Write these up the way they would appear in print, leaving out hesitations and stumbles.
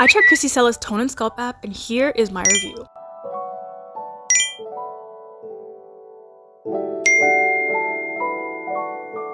I tried KRISSY CELA's Tone and Sculpt app, and here is my review.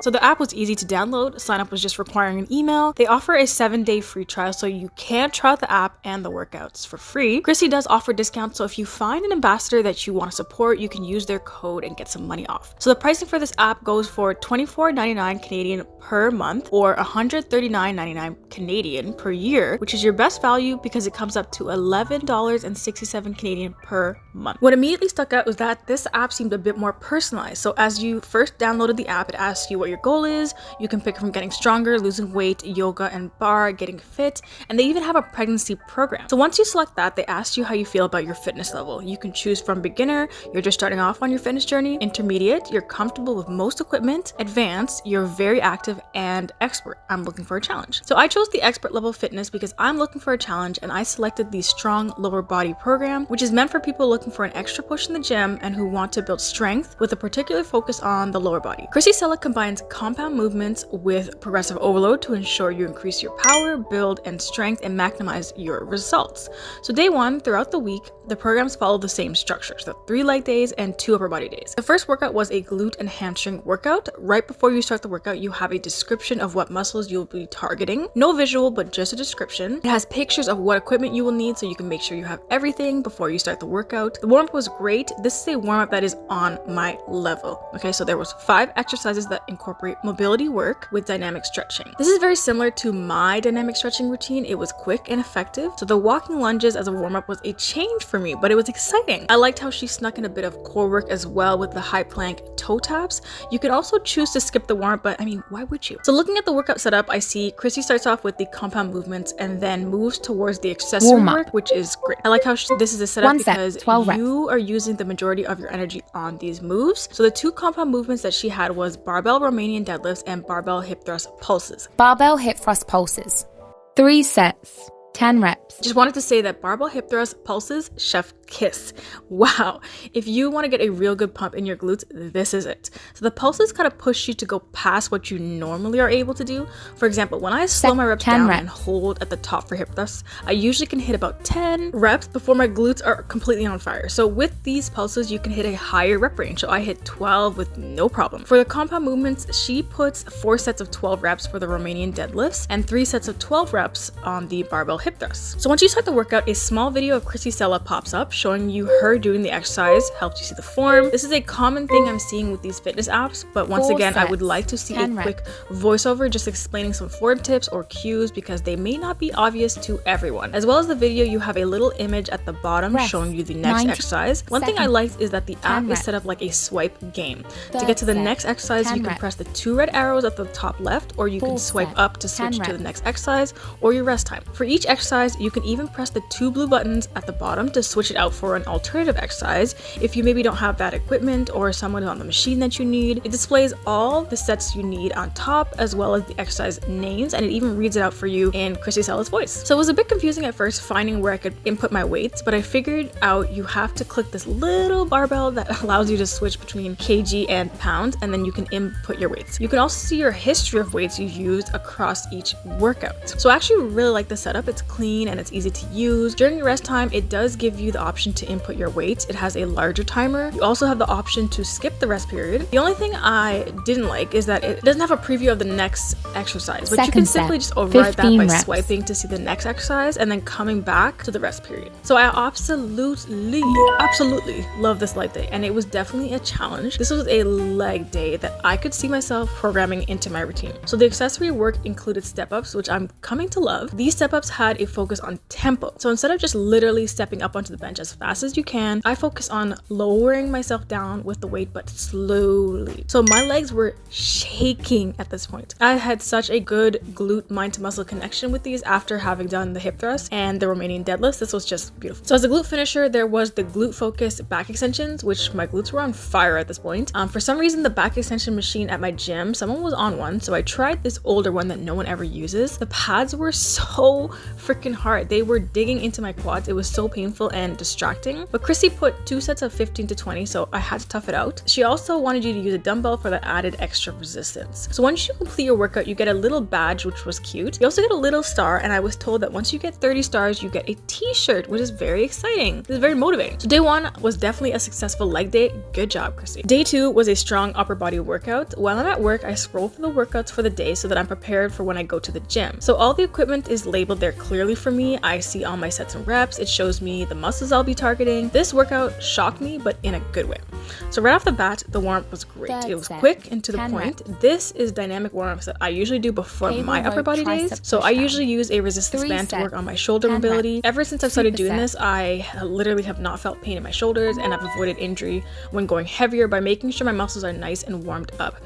So the app was easy to download, sign up was just requiring an email. They offer a 7-day free trial, so you can try out the app and the workouts for free. KRISSY does offer discounts, so if you find an ambassador that you want to support, you can use their code and get some money off. So the pricing for this app goes for $24.99 Canadian per month or $139.99 Canadian per year, which is your best value because it comes up to $11.67 Canadian per month. What immediately stuck out was that this app seemed a bit more personalized. So as you first downloaded the app, it asks you what your goal is. You can pick from getting stronger, losing weight, yoga and bar, getting fit, and they even have a pregnancy program. So once you select that, they ask you how you feel about your fitness level. You can choose from beginner, you're just starting off on your fitness journey, intermediate, you're comfortable with most equipment, advanced, you're very active, and expert, I'm looking for a challenge. So I chose the expert level fitness because I'm looking for a challenge, and I selected the strong lower body program, which is meant for people looking for an extra push in the gym and who want to build strength with a particular focus on the lower body. KRISSY CELA combines compound movements with progressive overload to ensure you increase your power, build, and strength and maximize your results. So day one, throughout the week, the programs follow the same structure, so 3 leg days and 2 upper body days. The first workout was a glute and hamstring workout. Right before you start the workout, you have a description of what muscles you'll be targeting. No visual, but just a description. It has pictures of what equipment you will need so you can make sure you have everything before you start the workout. The warm-up was great. This is a warm-up that is on my level. Okay, so there was 5 exercises that incorporate mobility work with dynamic stretching. This is very similar to my dynamic stretching routine. It was quick and effective. So the walking lunges as a warm-up was a change for me, but it was exciting. I liked how she snuck in a bit of core work as well with the high plank toe taps. You could also choose to skip the warm-up, but I mean, why would you? So looking at the workout setup, I see KRISSY starts off with the compound movements and then moves towards the accessory work, which is great. I like how this is a setup because you are using the majority of your energy on these moves. So the 2 compound movements that she had was barbell Romanian deadlifts and barbell hip thrust pulses. Barbell hip thrust pulses. 3 sets. 10 reps. Just wanted to say that barbell hip thrust pulses, chef kiss. Wow. If you want to get a real good pump in your glutes, this is it. So the pulses kind of push you to go past what you normally are able to do. For example, when I slow my reps down and hold at the top for hip thrusts, I usually can hit about 10 reps before my glutes are completely on fire. So with these pulses, you can hit a higher rep range. So I hit 12 with no problem. For the compound movements, she puts 4 sets of 12 reps for the Romanian deadlifts and 3 sets of 12 reps on the barbell hip thrusts. So once you start the workout, a small video of KRISSY CELA pops up showing you her doing the exercise, helps you see the form. This is a common thing I'm seeing with these fitness apps, but once again, I would like to see a quick voiceover just explaining some form tips or cues because they may not be obvious to everyone. As well as the video, you have a little image at the bottom showing you the next exercise. One thing I liked is that the app is set up like a swipe game. To get to the next exercise, you can press the 2 red arrows at the top left, or you can swipe up to switch to the next exercise or your rest time. For each exercise, you can even press the 2 blue buttons at the bottom to switch it out for an alternative exercise if you maybe don't have that equipment or someone on the machine that you need. It displays all the sets you need on top as well as the exercise names, and it even reads it out for you in KRISSY CELA's voice. So it was a bit confusing at first finding where I could input my weights, but I figured out you have to click this little barbell that allows you to switch between kg and pounds, and then you can input your weights. You can also see your history of weights you used across each workout. So I actually really like the setup. It's clean and it's easy to use. During your rest time, it does give you the option to input your weights. It has a larger timer. You also have the option to skip the rest period. The only thing I didn't like is that it doesn't have a preview of the next exercise, but you can simply just override that by swiping to see the next exercise and then coming back to the rest period. So I absolutely love this leg day, and it was definitely a challenge. This was a leg day that I could see myself programming into my routine. So the accessory work included step-ups, which I'm coming to love. These step-ups had a focus on tempo. So instead of just literally stepping up onto the bench as fast as you can, I focus on lowering myself down with the weight, but slowly. So my legs were shaking at this point. I had such a good glute mind to muscle connection with these after having done the hip thrust and the Romanian deadlifts. This was just beautiful. So as a glute finisher, there was the glute focus back extensions, which my glutes were on fire at this point. For some reason, the back extension machine at my gym, someone was on one, so I tried this older one that no one ever uses. The pads were so freaking hard. They were digging into my quads. It was so painful and distracting. But Krissy put 2 sets of 15 to 20, so I had to tough it out. She also wanted you to use a dumbbell for the added extra resistance. So once you complete your workout, you get a little badge, which was cute. You also get a little star, and I was told that once you get 30 stars, you get a t-shirt, which is very exciting. This is very motivating. So day 1 was definitely a successful leg day. Good job, Krissy. Day 2 was a strong upper body workout. While I'm at work, I scroll through the workouts for the day so that I'm prepared for when I go to the gym. So all the equipment is labeled there clearly for me. I see all my sets and reps. It shows me the muscles I'll be targeting. This workout shocked me, but in a good way. So right off the bat, the warm-up was great. It was quick and to the point. This is dynamic warm-ups that I usually do before my upper body days. So I usually use a resistance band to work on my shoulder mobility. Ever since I've started doing this, I literally have not felt pain in my shoulders, and I've avoided injury when going heavier by making sure my muscles are nice and warmed up.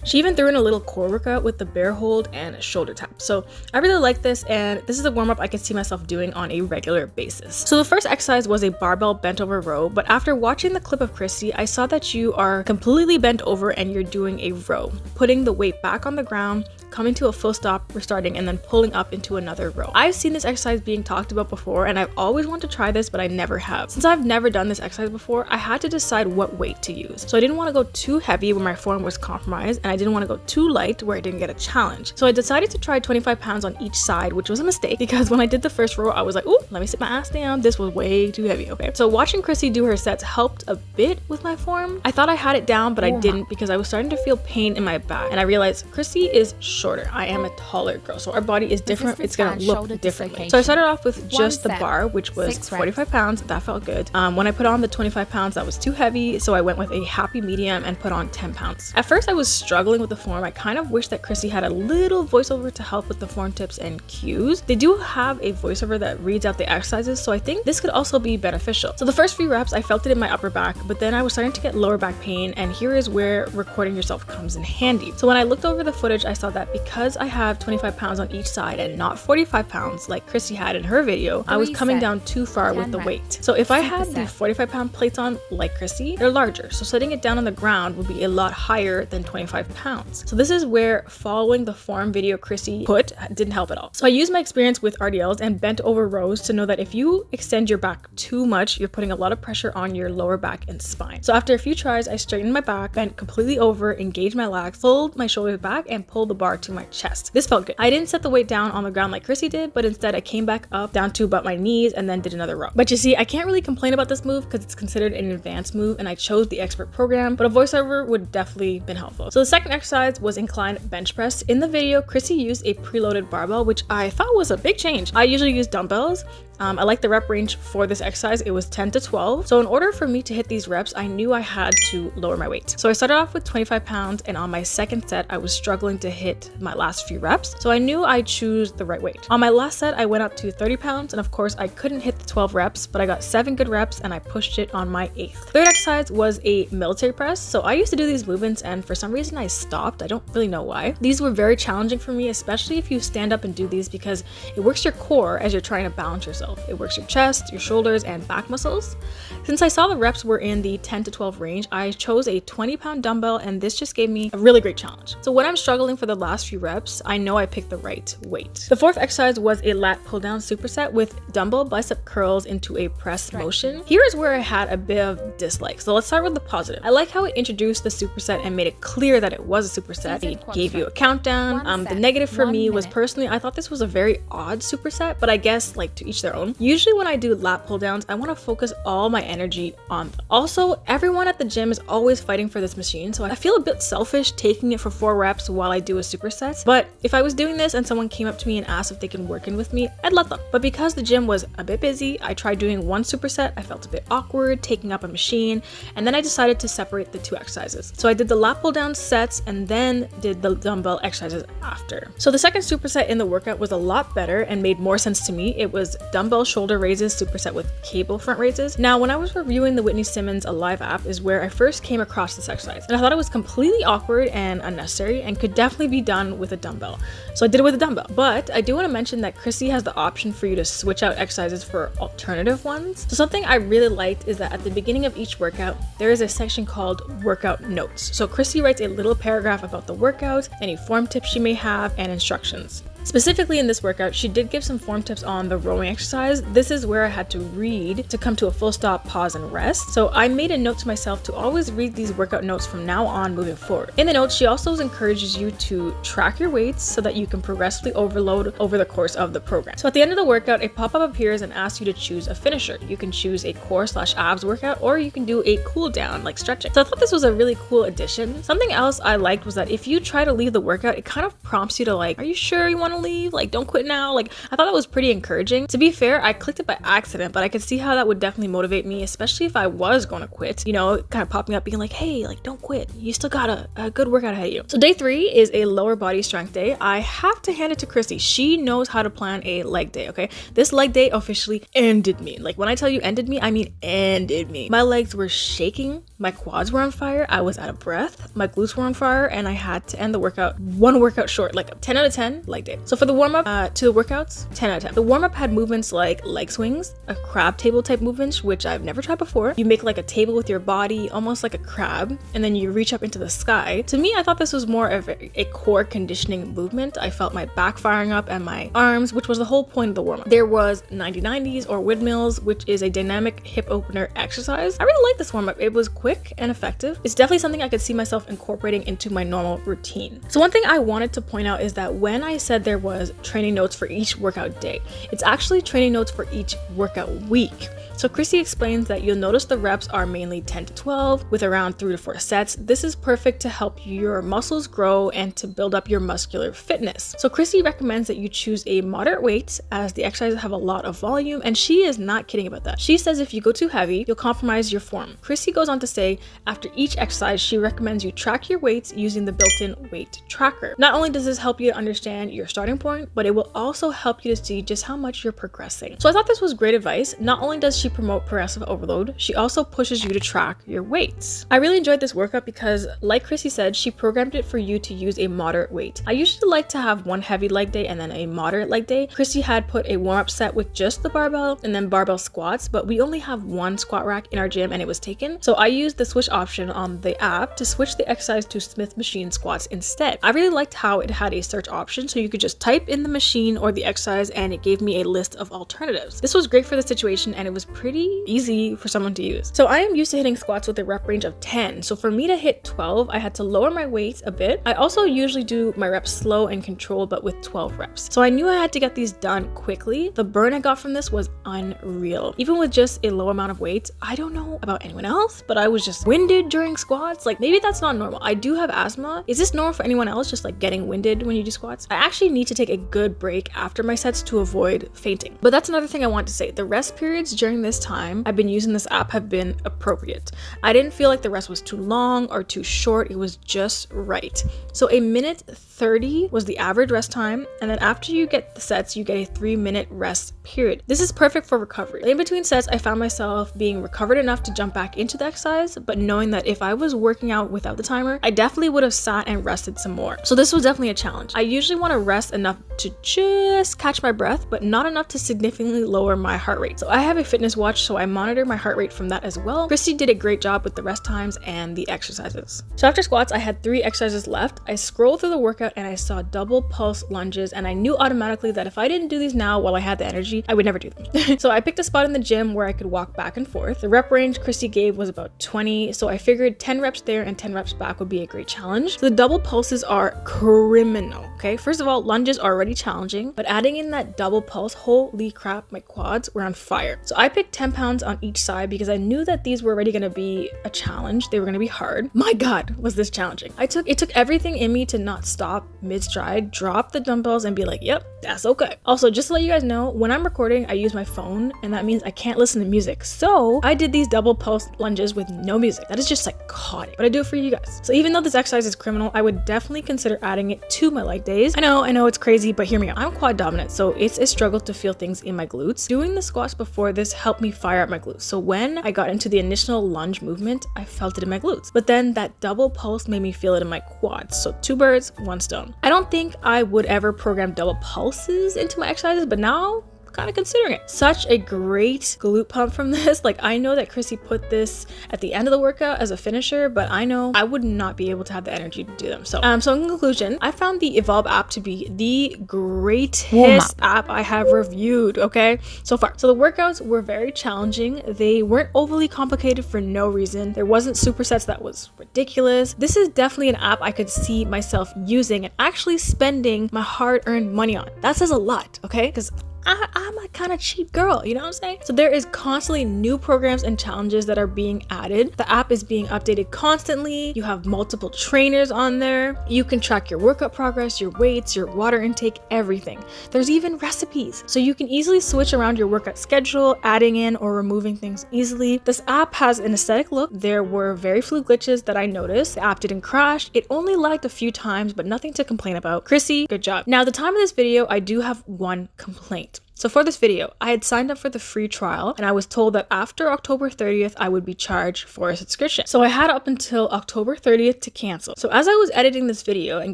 She even threw in a little core workout with the bear hold and a shoulder tap. So I really like this, and this is a warm-up I can see myself doing on a regular basis. So the first exercise was a barbell bent over row, but after watching the clip of Krissy, I saw that you are completely bent over and you're doing a row, putting the weight back on the ground, coming to a full stop, restarting, and then pulling up into another row. I've seen this exercise being talked about before, and I've always wanted to try this, but I never have. Since I've never done this exercise before, I had to decide what weight to use. So I didn't want to go too heavy where my form was compromised, and I didn't want to go too light where I didn't get a challenge. So I decided to try 25 pounds on each side, which was a mistake because when I did the first row, I was like, ooh, let me sit my ass down. This was way too heavy, okay? So watching Krissy do her sets helped a bit with my form. I thought I had it down, but I didn't because I was starting to feel pain in my back. And I realized Krissy is shorter. I am a taller girl, so our body is different. It's gonna look differently. So I started off with just the bar, which was 45 pounds. That felt good. When I put on the 25 pounds, that was too heavy, so I went with a happy medium and put on 10 pounds. At first, I was struggling with the form. I kind of wish that Krissy had a little voiceover to help with the form tips and cues. They do have a voiceover that reads out the exercises, so I think this could also be beneficial. So the first few reps, I felt it in my upper back, but then I was starting to get lower back pain, and here is where recording yourself comes in handy. So when I looked over the footage, I saw that because I have 25 pounds on each side and not 45 pounds like Krissy had in her video, I was coming down too far with the weight. So if I had the 45 pound plates on like Krissy, they're larger, so setting it down on the ground would be a lot higher than 25 pounds. So this is where following the form video Krissy put didn't help at all. So I used my experience with RDLs and bent over rows to know that if you extend your back too much, you're putting a lot of pressure on your lower back and spine. So after a few tries, I straightened my back, bent completely over, engaged my lats, pulled my shoulders back, and pulled the bar to my chest. This felt good. I didn't set the weight down on the ground like Krissy did, but instead I came back up down to about my knees and then did another row. But you see, I can't really complain about this move because it's considered an advanced move and I chose the expert program, but a voiceover would definitely been helpful. So the second exercise was inclined bench press. In the video, Krissy used a preloaded barbell, which I thought was a big change. I usually use dumbbells. I like the rep range for this exercise. It was 10 to 12. So in order for me to hit these reps, I knew I had to lower my weight. So I started off with 25 pounds, and on my second set, I was struggling to hit my last few reps. So I knew I'd choose the right weight. On my last set, I went up to 30 pounds, and of course, I couldn't hit the 12 reps, but I got 7 good reps, and I pushed it on my 8th. Third exercise was a military press. So I used to do these movements, and for some reason, I stopped. I don't really know why. These were very challenging for me, especially if you stand up and do these because it works your core as you're trying to balance yourself. It works your chest, your shoulders, and back muscles. Since I saw the reps were in the 10 to 12 range, I chose a 20-pound dumbbell, and this just gave me a really great challenge. So when I'm struggling for the last few reps, I know I picked the right weight. The fourth exercise was a lat pull-down superset with dumbbell bicep curls into a press motion. Here is where I had a bit of dislike. So let's start with the positive. I like how it introduced the superset and made it clear that it was a superset. It gave you a countdown. The negative for me was personally, I thought this was a very odd superset, but I guess like to each their own. Usually when I do lat pull downs, I want to focus all my energy on them. Also, everyone at the gym is always fighting for this machine, so I feel a bit selfish taking it for 4 reps while I do a superset. But if I was doing this and someone came up to me and asked if they can work in with me, I'd let them. But because the gym was a bit busy, I tried doing 1 superset. I felt a bit awkward taking up a machine, and then I decided to separate the 2 exercises. So I did the lat pull down sets and then did the dumbbell exercises after. So the second superset in the workout was a lot better and made more sense to me. It was dumbbell shoulder raises superset with cable front raises. Now, when I was reviewing the Whitney Simmons Alive app is where I first came across this exercise, and I thought it was completely awkward and unnecessary and could definitely be done with a dumbbell. So I did it with a dumbbell. But I do want to mention that Krissy has the option for you to switch out exercises for alternative ones. So something I really liked is that at the beginning of each workout, there is a section called workout notes. So Krissy writes a little paragraph about the workout, any form tips she may have, and instructions. Specifically in this workout, she did give some form tips on the rowing exercise. This is where I had to read to come to a full stop, pause, and rest. So I made a note to myself to always read these workout notes from now on moving forward. In the notes, she also encourages you to track your weights so that you can progressively overload over the course of the program. So at the end of the workout, a pop-up appears and asks you to choose a finisher. You can choose a core/abs workout, or you can do a cool down like stretching. So I thought this was a really cool addition. Something else I liked was that if you try to leave the workout, it kind of prompts you to like, are you sure you want to leave? Like, don't quit now. Like, I thought that was pretty encouraging. To be fair, I clicked it by accident, but I could see how that would definitely motivate me, especially if I was going to quit. You know, it kind of popped me up being like, hey, like, don't quit. You still got a good workout ahead of you. So day 3 is a lower body strength day. I have to hand it to Krissy. She knows how to plan a leg day, okay? This leg day officially ended me. Like, when I tell you ended me, I mean ended me. My legs were shaking. My quads were on fire. I was out of breath. My glutes were on fire, and I had to end the workout one workout short, like a 10 out of 10 leg day. So for the warm-up to the workouts, 10 out of 10. The warm-up had movements like leg swings, a crab table type movements, which I've never tried before. You make like a table with your body, almost like a crab, and then you reach up into the sky. To me, I thought this was more of a core conditioning movement. I felt my back firing up and my arms, which was the whole point of the warm-up. There was 90-90s or windmills, which is a dynamic hip opener exercise. I really like this warm-up. It was quick and effective. It's definitely something I could see myself incorporating into my normal routine. So one thing I wanted to point out is that when I said there was training notes for each workout day, it's actually training notes for each workout week. So Krissy explains that you'll notice the reps are mainly 10 to 12 with around 3 to 4 sets. This is perfect to help your muscles grow and to build up your muscular fitness. So Krissy recommends that you choose a moderate weight as the exercises have a lot of volume, and she is not kidding about that. She says if you go too heavy, you'll compromise your form. Krissy goes on to say after each exercise, she recommends you track your weights using the built-in weight tracker. Not only does this help you to understand your starting point, but it will also help you to see just how much you're progressing. So I thought this was great advice. Not only does she promote progressive overload, she also pushes you to track your weights. I really enjoyed this workout because, like Krissy said, she programmed it for you to use a moderate weight. I usually like to have one heavy leg day and then a moderate leg day. Krissy had put a warm-up set with just the barbell and then barbell squats, but we only have one squat rack in our gym and it was taken. So I used the switch option on the app to switch the exercise to Smith machine squats instead. I really liked how it had a search option, so you could just type in the machine or the exercise and it gave me a list of alternatives. This was great for the situation and it was pretty easy for someone to use. So I am used to hitting squats with a rep range of 10. So for me to hit 12, I had to lower my weight a bit. I also usually do my reps slow and controlled, but with 12 reps. So I knew I had to get these done quickly. The burn I got from this was unreal. Even with just a low amount of weight, I don't know about anyone else, but I was just winded during squats. Like, maybe that's not normal. I do have asthma. Is this normal for anyone else, just like getting winded when you do squats? I actually need to take a good break after my sets to avoid fainting. But that's another thing I want to say. The rest periods during this time I've been using this app have been appropriate. I didn't feel like the rest was too long or too short. It was just right. So a minute 30 was the average rest time, and then after you get the sets, you get a 3-minute rest period. This is perfect for recovery. In between sets, I found myself being recovered enough to jump back into the exercise, but knowing that if I was working out without the timer, I definitely would have sat and rested some more. So this was definitely a challenge. I usually want to rest enough to just catch my breath, but not enough to significantly lower my heart rate. So I have a fitness watch, so I monitor my heart rate from that as well. Krissy did a great job with the rest times and the exercises. So after squats, I had 3 exercises left. I scrolled through the workout and I saw double pulse lunges, and I knew automatically that if I didn't do these now while I had the energy, I would never do them. So I picked a spot in the gym where I could walk back and forth. The rep range Krissy gave was about 20, so I figured 10 reps there and 10 reps back would be a great challenge. So the double pulses are criminal, okay? First of all, lunges are already challenging, but adding in that double pulse, holy crap, my quads were on fire. So I picked 10 pounds on each side because I knew that these were already gonna be a challenge. They were gonna be hard. My God, was this challenging. It took everything in me to not stop mid-stride, drop the dumbbells and be like, yep, that's okay. Also, just to let you guys know, when I'm recording, I use my phone, and that means I can't listen to music. So I did these double pulse lunges with no music. That is just psychotic, but I do it for you guys. So even though this exercise is criminal, I would definitely consider adding it to my leg days. I know it's crazy, but hear me out. I'm quad dominant, so it's a struggle to feel things in my glutes. Doing the squats before this helped me fire up my glutes. So when I got into the initial lunge movement, I felt it in my glutes. But then that double pulse made me feel it in my quads. So 2 birds, 1 stone. I don't think I would ever program double pulses into my exercises, but now kind of considering it. Such a great glute pump from this. Like, I know that Krissy put this at the end of the workout as a finisher, but I know I would not be able to have the energy to do them. So in conclusion, I found the Evolve app to be the greatest app I have reviewed, okay, so far. So the workouts were very challenging. They weren't overly complicated for no reason. There wasn't supersets that was ridiculous. This is definitely an app I could see myself using and actually spending my hard-earned money on. That says a lot, okay? Because I'm a kind of cheap girl, you know what I'm saying? So there is constantly new programs and challenges that are being added. The app is being updated constantly. You have multiple trainers on there. You can track your workout progress, your weights, your water intake, everything. There's even recipes. So you can easily switch around your workout schedule, adding in or removing things easily. This app has an aesthetic look. There were very few glitches that I noticed. The app didn't crash. It only lagged a few times, but nothing to complain about. Krissy, good job. Now, at the time of this video, I do have one complaint. So for this video, I had signed up for the free trial and I was told that after October 30th, I would be charged for a subscription. So I had up until October 30th to cancel. So as I was editing this video and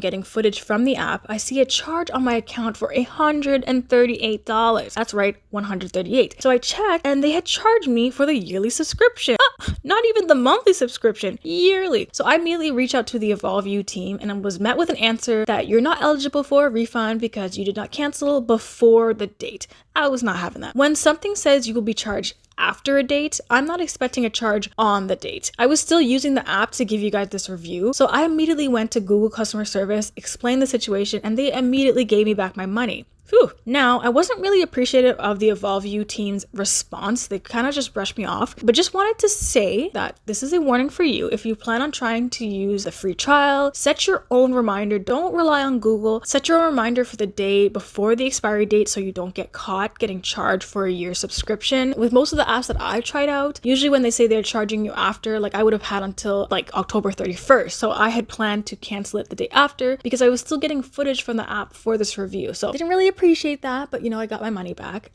getting footage from the app, I see a charge on my account for $138. That's right, 138. So I checked and they had charged me for the yearly subscription. Not even the monthly subscription, yearly. So I immediately reached out to the Evolve U team and I was met with an answer that you're not eligible for a refund because you did not cancel before the date. I was not having that. When something says you will be charged after a date, I'm not expecting a charge on the date. I was still using the app to give you guys this review, so I immediately went to Google customer service, explained the situation, and they immediately gave me back my money. Phew. Now, I wasn't really appreciative of the Evolve U team's response. They kind of just brushed me off, but just wanted to say that this is a warning for you. If you plan on trying to use a free trial, set your own reminder. Don't rely on Google. Set your own reminder for the day before the expiry date so you don't get caught getting charged for a year subscription. With most of the apps that I've tried out, usually when they say they're charging you after, like I would have had until like October 31st. So I had planned to cancel it the day after because I was still getting footage from the app for this review. So didn't really appreciate that, but you know, I got my money back.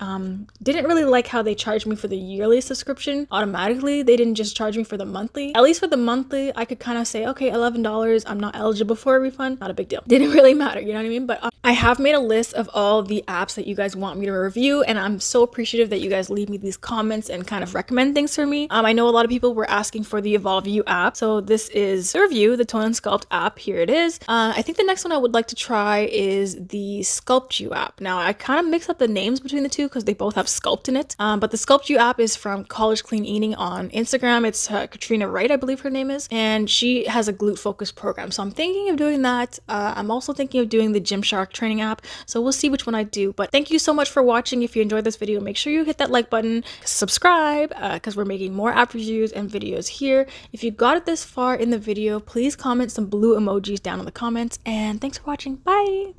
Didn't really like how they charged me for the yearly subscription automatically. They didn't just charge me for the monthly. At least for the monthly, I could kind of say, okay, $11, I'm not eligible for a refund. Not a big deal. Didn't really matter, you know what I mean? But I have made a list of all the apps that you guys want me to review, and I'm so appreciative that you guys leave me these comments and kind of recommend things for me. I know a lot of people were asking for the Evolve U app, so this is the review, the Tone Sculpt app. Here it is. I think the next one I would like to try is the Sculpt U app. Now, I kind of mix up the names between the two because they both have sculpt in it, but the Sculpt U app is from College Clean Eating on Instagram. It's Katrina Wright, I believe her name is, and she has a glute focused program. So I'm thinking of doing that. I'm also thinking of doing the Gymshark training app. So we'll see which one I do. But thank you so much for watching. If you enjoyed this video, make sure you hit that like button, subscribe, because we're making more app reviews and videos here. If you got it this far in the video, please comment some blue emojis down in the comments. And thanks for watching. Bye.